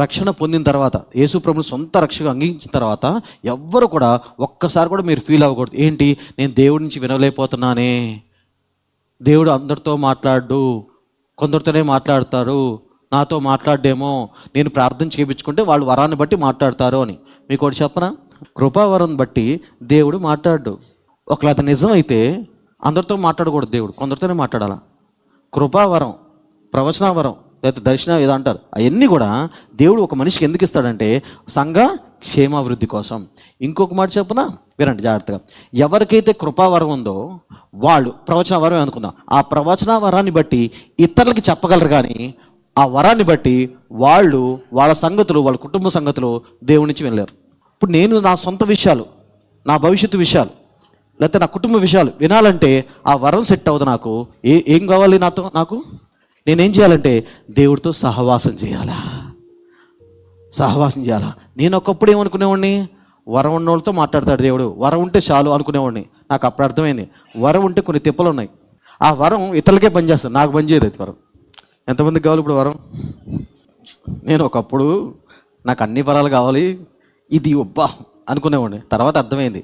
రక్షణ పొందిన తర్వాత, యేసు ప్రభుని సొంత రక్షగా అంగీకరించిన తర్వాత ఎవ్వరు కూడా ఒక్కసారి కూడా మీరు ఫీల్ అవ్వకూడదు, ఏంటి నేను దేవుడి నుంచి వినలేకపోతున్నానే, దేవుడు అందరితో మాట్లాడు, కొందరితోనే మాట్లాడతారు, నాతో మాట్లాడేమో, నేను ప్రార్థన చేయించుకుంటే వాళ్ళు వరాన్ని బట్టి మాట్లాడతారు అని. మీకు ఒకటి చెప్పనా, కృపావరం బట్టి దేవుడు మాట్లాడు. ఒకవేళ అది నిజమైతే అందరితో మాట్లాడకూడదు, దేవుడు కొందరితోనే మాట్లాడాల. కృపావరం, ప్రవచనవరం, లేకపోతే దర్శనం ఏదో అంటారు, అవన్నీ కూడా దేవుడు ఒక మనిషికి ఎందుకు ఇస్తాడంటే సంఘ క్షేమాభివృద్ధి కోసం. ఇంకొక మాట చెప్పనా, వినండి జాగ్రత్తగా. ఎవరికైతే కృపావరం ఉందో వాళ్ళు, ప్రవచన వరం అనుకుందాం, ఆ ప్రవచన వరాన్ని బట్టి ఇతరులకి చెప్పగలరు, కానీ ఆ వరాన్ని బట్టి వాళ్ళు వాళ్ళ సంగతులు, వాళ్ళ కుటుంబ సంగతులు దేవుడి నుంచి వినలేరు. ఇప్పుడు నేను నా సొంత విషయాలు, నా భవిష్యత్తు విషయాలు, లేకపోతే నా కుటుంబ విషయాలు వినాలంటే ఆ వరం సెట్ అవ్వదు. నాకు ఏం కావాలి, నాకు నేనేం చేయాలంటే దేవుడితో సహవాసం చేయాలా, సహవాసం చేయాలా. నేను ఒకప్పుడు ఏమనుకునేవాడిని, వరం ఉన్నోళ్ళతో మాట్లాడతాడు దేవుడు, వరం ఉంటే చాలు అనుకునేవాడిని. నాకు అప్పుడు అర్థమైంది, వరం ఉంటే కొన్ని తిప్పలు ఉన్నాయి. ఆ వరం ఇతరులకే పనిచేస్తుంది, నాకు పనిచేయదు అది వరం. ఎంతమందికి కావాలి ఇప్పుడు వరం? నేను ఒకప్పుడు నాకు అన్ని వరాలు కావాలి, ఇది ఒబ్బా అనుకునేవాడిని. తర్వాత అర్థమైంది,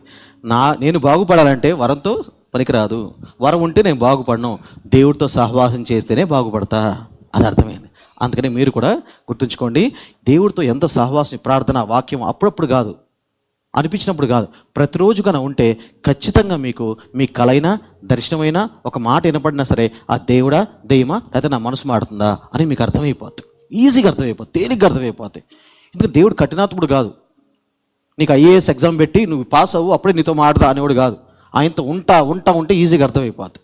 నేను బాగుపడాలంటే వరంతో పనికిరాదు, వరం ఉంటే నేను బాగుపడను, దేవుడితో సహవాసం చేస్తేనే బాగుపడతా. అది అర్థమైంది. అందుకని మీరు కూడా గుర్తుంచుకోండి, దేవుడితో ఎంత సహవాసం, ప్రార్థన, వాక్యం అప్పుడప్పుడు కాదు, అనిపించినప్పుడు కాదు, ప్రతిరోజు కన్నా ఉంటే ఖచ్చితంగా మీకు మీ కలైనా దర్శనమైనా ఒక మాట వినపడినా సరే ఆ దేవుడా దెయ్యమా లేకపోతే నా మనసు మాడుతుందా అని మీకు అర్థమైపోతుంది. ఈజీగా అర్థమైపోతుంది, తేలిగ్గా అర్థమైపోతుంది. ఎందుకంటే దేవుడు కఠినాత్ముడు కాదు. నీకు ఐఏఎస్ ఎగ్జామ్ పెట్టి నువ్వు పాస్ అవ్వు అప్పుడే నీతో మాడతా అనేవాడు కాదు. ఆయనతో ఉంటా ఉంటే ఈజీగా అర్థమైపోతుంది.